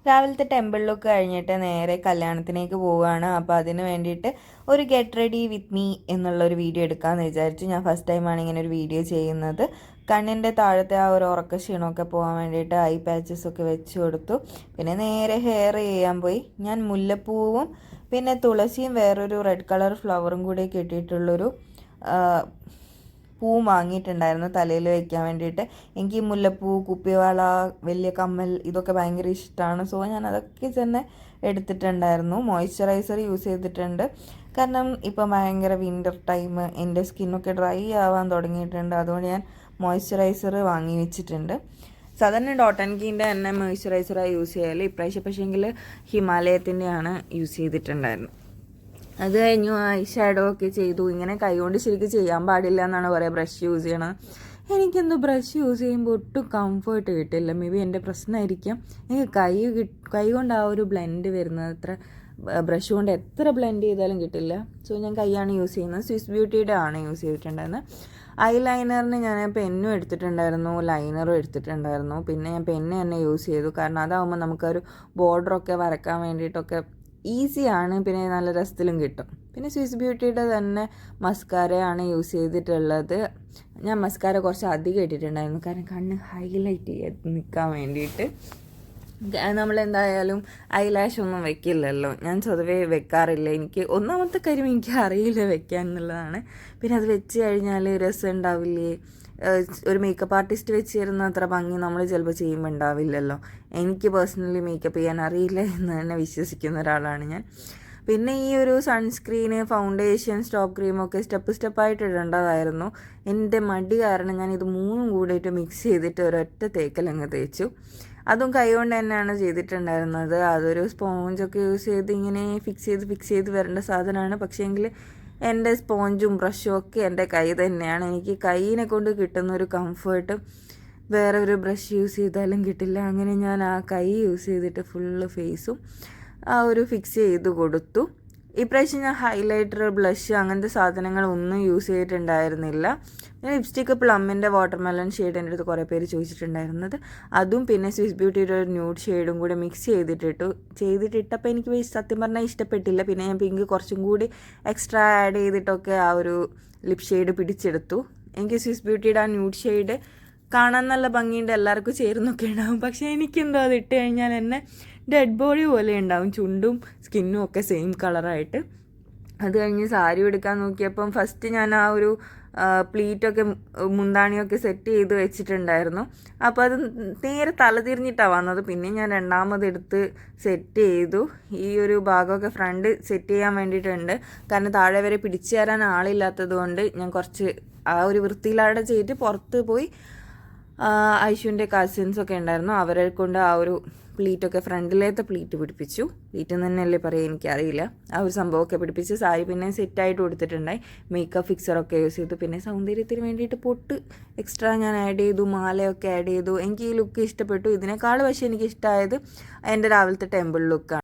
രാവിലത്തെ temple look കഴിഞ്ഞിട്ട് നേരെ കല്യാണത്തിലേക്ക് പോവുകയാണ്. അപ്പോൾ അതിന് വേണ്ടിയിട്ട് ഒരു ഗെറ്റ് റെഡി വിത്ത് മീ എന്നുള്ളൊരു വീഡിയോ എടുക്കാമെന്ന് വിചാരിച്ചു. ഞാൻ ഫസ്റ്റ് ടൈമാണ് ഇങ്ങനെ ഒരു വീഡിയോ ചെയ്യുന്നത്. കണ്ണിൻ്റെ താഴത്തെ ആ ഒരു ഉറക്ക ക്ഷീണമൊക്കെ പോകാൻ വേണ്ടിയിട്ട് ഐ പാച്ചസ് ഒക്കെ വെച്ച് കൊടുത്തു. പിന്നെ നേരെ ഹെയർ ചെയ്യാൻ പോയി. ഞാൻ മുല്ലപ്പൂവും പിന്നെ തുളസിയും വേറൊരു റെഡ് കളർ ഫ്ലവറും കൂടി കിട്ടിയിട്ടുള്ളൊരു പൂ വാങ്ങിയിട്ടുണ്ടായിരുന്നു തലയിൽ വയ്ക്കാൻ വേണ്ടിയിട്ട്. എനിക്ക് മുല്ലപ്പൂ, കുപ്പിവാള, വലിയ കമ്മൽ ഇതൊക്കെ ഭയങ്കര ഇഷ്ടമാണ്. സോ ഞാൻ അതൊക്കെ തന്നെ എടുത്തിട്ടുണ്ടായിരുന്നു. മോയ്സ്ചറൈസർ യൂസ് ചെയ്തിട്ടുണ്ട്. കാരണം ഇപ്പം ഭയങ്കര വിൻ്റർ ടൈം, എൻ്റെ സ്കിന്നൊക്കെ ഡ്രൈ ആവാൻ തുടങ്ങിയിട്ടുണ്ട്. അതുകൊണ്ട് ഞാൻ മോയ്സ്ചറൈസർ വാങ്ങി വെച്ചിട്ടുണ്ട്. സാധാരണ ഡോട്ട് ആൻഡ് കീൻ്റെ തന്നെ മോയ്സ്ചറൈസറാണ് യൂസ് ചെയ്യൽ. ഇപ്രാവശ്യം പക്ഷേങ്കിൽ ഹിമാലയത്തിൻ്റെയാണ് യൂസ് ചെയ്തിട്ടുണ്ടായിരുന്നു. അത് കഴിഞ്ഞു ഐ ഷാഡോ ഒക്കെ ചെയ്തു. ഇങ്ങനെ കൈകൊണ്ട് ശരിക്കും ചെയ്യാൻ പാടില്ല എന്നാണ് പറയുക, ബ്രഷ് യൂസ് ചെയ്യണം. എനിക്കെന്തോ ബ്രഷ് യൂസ് ചെയ്യുമ്പോൾ ഒട്ടും കംഫേർട്ട് കിട്ടില്ല. മേ ബി എൻ്റെ പ്രശ്നമായിരിക്കാം. എനിക്ക് കൈ കൊണ്ട് ആ ഒരു ബ്ലെൻഡ് വരുന്നത് അത്ര ബ്രഷ് കൊണ്ട് എത്ര ബ്ലെൻഡ് ചെയ്താലും കിട്ടില്ല. സോ ഞാൻ കൈയാണ് യൂസ് ചെയ്യുന്നത്. സ്വിസ് ബ്യൂട്ടിയുടെ ആണ് യൂസ് ചെയ്തിട്ടുണ്ടായിരുന്നത്. ഐ ലൈനറിന് ഞാൻ പെന്നും എടുത്തിട്ടുണ്ടായിരുന്നു, ലൈനറും എടുത്തിട്ടുണ്ടായിരുന്നു. പിന്നെ ഞാൻ പെന്ന് തന്നെ യൂസ് ചെയ്തു. കാരണം അതാകുമ്പോൾ നമുക്കൊരു ബോർഡറൊക്കെ വരക്കാൻ വേണ്ടിയിട്ടൊക്കെ ഈസിയാണ്. പിന്നെ നല്ല രസത്തിലും കിട്ടും. പിന്നെ സ്വിസ് ബ്യൂട്ടിയുടെ തന്നെ മസ്കാരയാണ് യൂസ് ചെയ്തിട്ടുള്ളത്. ഞാൻ മസ്കാര കുറച്ച് അധികം ഇട്ടിട്ടുണ്ടായിരുന്നു, കാരണം കണ്ണ് ഹൈലൈറ്റ് ചെയ്ത് നിൽക്കാൻ വേണ്ടിയിട്ട്. നമ്മളെന്തായാലും ഐലാഷ് ഒന്നും വെക്കില്ലല്ലോ, ഞാൻ സ്വതവേ വെക്കാറില്ല. എനിക്ക് ഒന്നാമത്തെ കാര്യം എനിക്ക് അറിയില്ല വെക്കാൻ എന്നുള്ളതാണ്. പിന്നെ അത് വെച്ച് കഴിഞ്ഞാൽ രസം ഉണ്ടാവില്ലേ, ഒരു മേക്കപ്പ് ആർട്ടിസ്റ്റ് വെച്ച് തരുന്ന അത്ര ഭംഗി നമ്മൾ ചിലപ്പോൾ ചെയ്യുമ്പോൾ ഉണ്ടാവില്ലല്ലോ. എനിക്ക് പേഴ്സണലി മേക്കപ്പ് ചെയ്യാൻ അറിയില്ല എന്ന് തന്നെ വിശ്വസിക്കുന്ന ഒരാളാണ് ഞാൻ. പിന്നെ ഈ ഒരു സൺസ്ക്രീന്, ഫൗണ്ടേഷൻ, സ്റ്റോപ്പ് ക്രീമൊക്കെ സ്റ്റെപ്പായിട്ട് ഇടേണ്ടതായിരുന്നു. എൻ്റെ മടി കാരണം ഞാൻ ഇത് മൂന്നും കൂടിയിട്ട് മിക്സ് ചെയ്തിട്ട് ഒരൊറ്റ തേക്കലങ്ങ് തേച്ചു. അതും കൈകൊണ്ട് തന്നെയാണ് ചെയ്തിട്ടുണ്ടായിരുന്നത്. അതൊരു സ്പോഞ്ചൊക്കെ യൂസ് ചെയ്ത് ഇങ്ങനെ ഫിക്സ് ചെയ്ത് വരേണ്ട സാധനമാണ്. പക്ഷേങ്കിൽ എൻ്റെ സ്പോഞ്ചും ബ്രഷും ഒക്കെ എൻ്റെ കൈ തന്നെയാണ്. എനിക്ക് കൈയിനെ കൊണ്ട് കിട്ടുന്നൊരു കംഫേർട്ട് വേറെ ഒരു ബ്രഷ് യൂസ് ചെയ്താലും കിട്ടില്ല. അങ്ങനെ ഞാൻ ആ കൈ യൂസ് ചെയ്തിട്ട് ഫുള്ള് ഫേസും ആ ഒരു ഫിക്സ് ചെയ്ത് കൊടുത്തു. ഇപ്രാവശ്യം ഞാൻ ഹൈലൈറ്റർ, ബ്ലഷ് അങ്ങനത്തെ സാധനങ്ങളൊന്നും യൂസ് ചെയ്തിട്ടുണ്ടായിരുന്നില്ല. ഞാൻ ലിപ്സ്റ്റിക്ക് പ്ലമ്മിൻ്റെ വാട്ടർമെലൺ ഷെയ്ഡ് എൻ്റെ അടുത്ത് കുറേ പേര് ചോദിച്ചിട്ടുണ്ടായിരുന്നത്. അതും പിന്നെ സ്വിസ് ബ്യൂട്ടിയുടെ ഒരു ന്യൂഡ് ഷെയ്ഡും കൂടെ മിക്സ് ചെയ്തിട്ടിട്ടപ്പോൾ എനിക്ക് സത്യം പറഞ്ഞാൽ ഇഷ്ടപ്പെട്ടില്ല. പിന്നെ ഞാൻ പിങ്ക് കുറച്ചും കൂടി എക്സ്ട്രാ ആഡ് ചെയ്തിട്ടൊക്കെ ആ ഒരു ലിപ് ഷെയ്ഡ് പിടിച്ചെടുത്തു. എനിക്ക് സ്വിസ് ബ്യൂട്ടിയുടെ ആ ന്യൂഡ് ഷെയ്ഡ് കാണാൻ നല്ല ഭംഗിയുണ്ട്, എല്ലാവർക്കും ചേർന്നൊക്കെ ഉണ്ടാവും. പക്ഷേ എനിക്കെന്തോ അത് ഇട്ട് കഴിഞ്ഞാൽ എന്നെ ഡെഡ് ബോഡി പോലെ ഉണ്ടാവും, ചുണ്ടും സ്കിന്നും ഒക്കെ സെയിം കളറായിട്ട്. അത് കഴിഞ്ഞ് സാരി എടുക്കാൻ നോക്കിയപ്പം ഫസ്റ്റ് ഞാൻ ആ ഒരു പ്ലീറ്റൊക്കെ മുന്താണിയൊക്കെ സെറ്റ് ചെയ്ത് വെച്ചിട്ടുണ്ടായിരുന്നു. അപ്പോൾ അത് നേരെ തലതിരിഞ്ഞിട്ടാണ് വന്നത്. പിന്നെ ഞാൻ രണ്ടാമതെടുത്ത് സെറ്റ് ചെയ്തു. ഈ ഒരു ഭാഗമൊക്കെ ഫ്രണ്ട് സെറ്റ് ചെയ്യാൻ വേണ്ടിയിട്ടുണ്ട്. കാരണം താഴെ വരെ പിടിച്ചു തരാൻ ആളില്ലാത്തത് കൊണ്ട് ഞാൻ കുറച്ച് ആ ഒരു വൃത്തിയിലാടെ ചെയ്തിട്ട് പുറത്ത് പോയി ഐശുവിൻ്റെ കസിൻസൊക്കെ ഉണ്ടായിരുന്നു, അവരെ കൊണ്ട് ആ ഒരു പ്ലീറ്റൊക്കെ ഫ്രണ്ടിലത്തെ പ്ലീറ്റ് പിടിപ്പിച്ചു. പ്ലീറ്റ് തന്നെയല്ലേ പറയുക, എനിക്കറിയില്ല. ആ ഒരു സംഭവമൊക്കെ പിടിപ്പിച്ച് സാരി പിന്നെ സെറ്റായിട്ട് കൊടുത്തിട്ടുണ്ടായി. മേക്കപ്പ് ഫിക്സറൊക്കെ യൂസ് ചെയ്തു. പിന്നെ സൗന്ദര്യത്തിന് വേണ്ടിയിട്ട് പൊട്ട് എക്സ്ട്രാ ഞാൻ ആഡ് ചെയ്തു, മാലയൊക്കെ ആഡ് ചെയ്തു. എനിക്ക് ഈ ലുക്ക് ഇഷ്ടപ്പെട്ടു. ഇതിനേക്കാൾ പക്ഷേ എനിക്ക് ഇഷ്ടമായത് എൻ്റെ രാവിലത്തെ ടെമ്പിൾ ലുക്കാണ്.